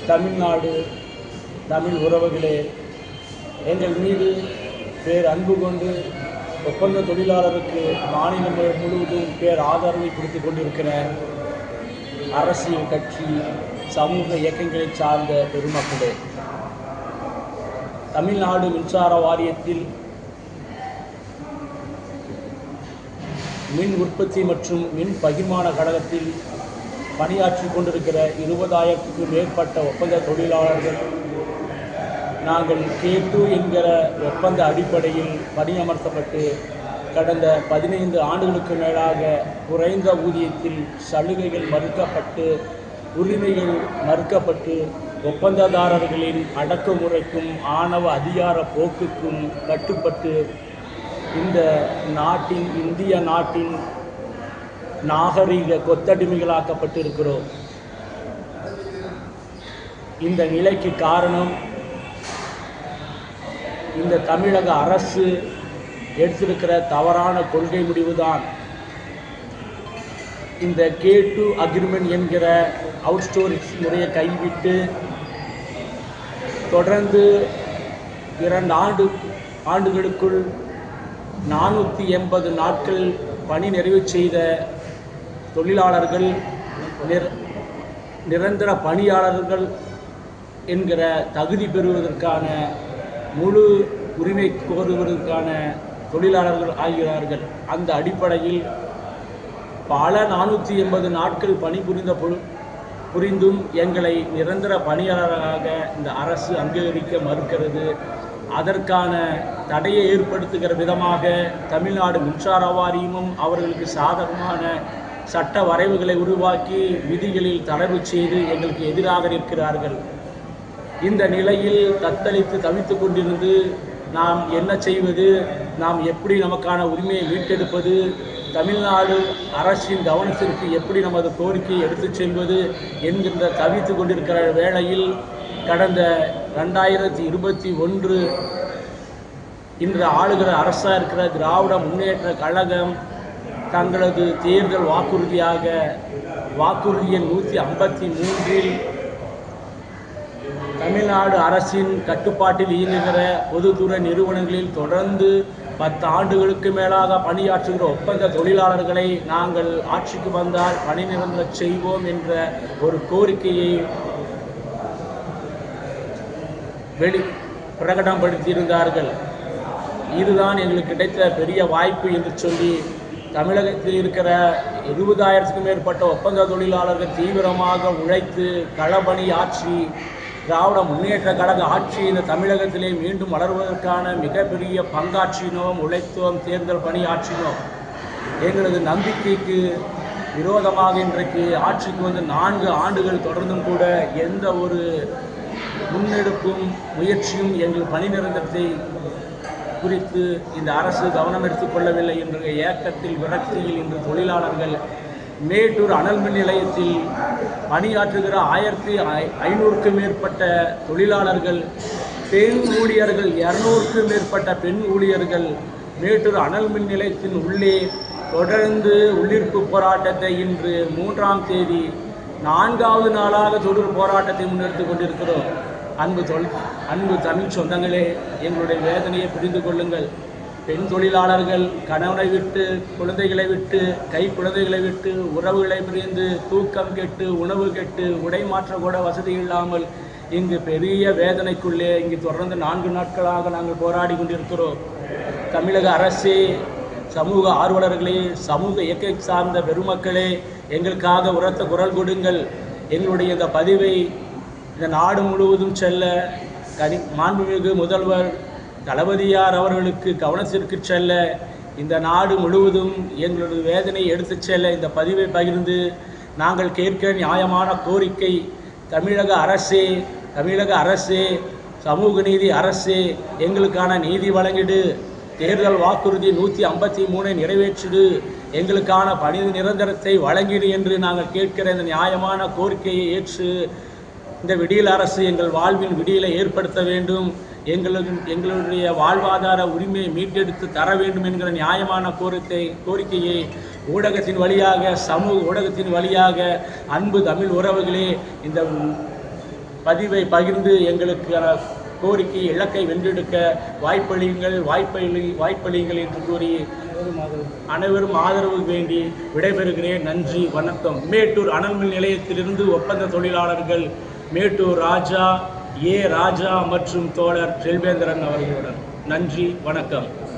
தமிழ்நாடு தமிழ் உறவுகளே, எங்கள் மீது அன்பு கொண்டு ஒப்பந்த தொழிலாளருக்கு மாநிலம் முழுவதும் ஆதரவை கொடுத்து கொண்டிருக்கிற அரசியல் கட்சி, சமூக இயக்கங்களை சார்ந்த பெருமக்களே, தமிழ்நாடு மின்சார வாரியத்தில் மின் உற்பத்தி மற்றும் மின் பகிர்மான கழகத்தில் பணியாற்றி கொண்டிருக்கிற 20,000க்கும் மேற்பட்ட ஒப்பந்த தொழிலாளர்கள் நாங்கள் K2 என்கிற ஒப்பந்த அடிப்படையில் பணியமர்த்தப்பட்டு கடந்த 15 ஆண்டுகளுக்கு மேலாக குறைந்த ஊதியத்தில் சலுகைகள் மறுக்கப்பட்டு, உரிமைகள் மறுக்கப்பட்டு, ஒப்பந்ததாரர்களின் அடக்குமுறைக்கும் ஆணவ அதிகார போக்குக்கும் கட்டுப்பட்டு இந்திய நாட்டின் நாகரிக கொத்தடிமைகளாக்கப்பட்டு இருக்கிறோம். இந்த நிலைக்கு காரணம் இந்த தமிழக அரசு எடுத்திருக்கிற தவறான கொள்கை முடிவுதான். இந்த K2 அக்ரிமெண்ட் என்கிற அவுட்சோர்சிங் முறையை கைவிட்டு தொடர்ந்து 2 ஆண்டுகளுக்குள் 480 நாட்கள் பணி நிறைவு செய்த தொழிலாளர்கள் நிரந்தர பணியாளர்கள் என்கிற தகுதி பெறுவதற்கான முழு உரிமை கோருவதற்கான தொழிலாளர்கள் ஆகிறார்கள். அந்த அடிப்படையில் பல 480 நாட்கள் புரிந்தும் எங்களை நிரந்தர பணியாளராக இந்த அரசு அங்கீகரிக்க மறுக்கிறது. அதற்கான தடையை ஏற்படுத்துகிற விதமாக தமிழ்நாடு மின்சார வாரியமும் அவர்களுக்கு சாதகமான சட்ட வரைவுகளை உருவாக்கி விதிகளில் தளர்வு செய்து எங்களுக்கு எதிராக நிற்கிறார்கள். இந்த நிலையில் தத்தளித்து தவித்துக் கொண்டிருந்து நாம் என்ன செய்வது, நாம் எப்படி நமக்கான உரிமையை மீட்டெடுப்பது, தமிழ்நாடு அரசின் கவனத்திற்கு எப்படி நமது கோரிக்கையை எடுத்துச் செல்வது என்கின்ற தவித்து கொண்டிருக்கிற வேளையில் கடந்த 2021 இன்று ஆளுகிற அரசாக இருக்கிற திராவிட முன்னேற்ற கழகம் தங்களது தேர்தல் வாக்குறுதி எண் 153 தமிழ்நாடு அரசின் கட்டுப்பாட்டில் இயங்குகிற பொதுத்துறை நிறுவனங்களில் தொடர்ந்து 10 ஆண்டுகளுக்கு மேலாக பணியாற்றுகிற ஒப்பந்த தொழிலாளர்களை நாங்கள் ஆட்சிக்கு வந்தால் பணி நிரந்தரம் செய்வோம் என்ற ஒரு கோரிக்கையை பிரகடனப்படுத்தியிருந்தார்கள். இதுதான் எங்களுக்கு கிடைத்த பெரிய வாய்ப்பு என்று சொல்லி தமிழகத்தில் இருக்கிற 20,000க்கும் மேற்பட்ட ஒப்பந்த தொழிலாளர்கள் தீவிரமாக உழைத்து களப்பணி ஆட்சி, திராவிட முன்னேற்ற கழக ஆட்சி இந்த தமிழகத்திலே மீண்டும் வளர்வதற்கான மிகப்பெரிய பங்காற்றினோம், உழைத்தோம், தேர்தல் பணி ஆற்றினோம். எங்களது நம்பிக்கைக்கு விரோதமாக இன்றைக்கு ஆட்சிக்கு வந்து 4 ஆண்டுகள் தொடர்ந்தும் கூட எந்த ஒரு முன்னெடுப்பும் முயற்சியும் எங்கள் பணி நிரந்தரத்தை குறித்து இந்த அரசு கவனம் எடுத்துக்கொள்ளவில்லை என்ற ஏக்கத்தில், விரக்தியில் இன்று தொழிலாளர்கள் மேட்டூர் அனல் மின் நிலையத்தில் பணியாற்றுகிற 1500க்கும் மேற்பட்ட தொழிலாளர்கள், பெண் ஊழியர்கள் 200க்கும் மேற்பட்ட பெண் ஊழியர்கள் மேட்டூர் அனல் மின் நிலையத்தின் உள்ளே தொடர்ந்து உள்ளிருப்பு போராட்டத்தை இன்று 3ஆம் தேதி 4வது நாளாக தொடர் போராட்டத்தை முன்னெடுத்து கொண்டிருக்கிறோம். அன்பு தமிழ் சொந்தங்களே, எங்களுடைய வேதனையை புரிந்து கொள்ளுங்கள். பெண் தொழிலாளர்கள் கணவனை விட்டு, குழந்தைகளை விட்டு, குழந்தைகளை விட்டு, உறவுகளை பிரிந்து, தூக்கம் கெட்டு, உணவு கெட்டு, உடை மாற்ற கூட வசதி இல்லாமல் இங்கு பெரிய வேதனைக்குள்ளே இங்கு தொடர்ந்து 4 நாட்களாக நாங்கள் போராடி கொண்டிருக்கிறோம். தமிழக அரசே, சமூக ஆர்வலர்களே, சமூக இயக்க சார்ந்த பெருமக்களே, எங்களுக்காக உரத்த குரல் கொடுங்கள். எங்களுடைய இந்த பதிவை இந்த நாடு முழுவதும் செல்ல மாண்புமிகு முதல்வர் தளபதியார் அவர்களுக்கு கவனத்திற்கு செல்ல, இந்த நாடு முழுவதும் எங்களுடைய வேதனை எடுத்து செல்ல இந்த பதிவை பகிர்ந்து நாங்கள் கேட்கிற நியாயமான கோரிக்கை, தமிழக அரசே, சமூக நீதி அரசே, எங்களுக்கான நீதி வழங்கிடு, தேர்தல் வாக்குறுதி 153 நிறைவேற்றிடு, எங்களுக்கான பணி நிரந்தரத்தை வழங்கிடு என்று நாங்கள் கேட்கிற இந்த நியாயமான கோரிக்கையை ஏற்று இந்த விடியல் அரசு எங்கள் வாழ்வின் விடியலை ஏற்படுத்த வேண்டும், எங்களுடைய வாழ்வாதார உரிமையை மீட்டெடுத்து தர வேண்டும் என்கிற நியாயமான கோரிக்கையை ஊடகத்தின் வழியாக, சமூக ஊடகத்தின் வழியாக அன்பு தமிழ் உறவுகளே, இந்த பதிவை பகிர்ந்து எங்களுக்கு கோரிக்கை இலக்கை வென்றெடுக்க வாய்ப்பளியுங்கள் என்று கூறி அனைவரும் ஆதரவு வேண்டி விடைபெறுகிறேன். நன்றி, வணக்கம். மேட்டூர் அனல்மின் நிலையத்திலிருந்து ஒப்பந்த தொழிலாளர்கள் மேட்டூர் ராஜா, ராஜா மற்றும் தோழர் செல்வேந்திரன் அவர்களுடன். நன்றி, வணக்கம்.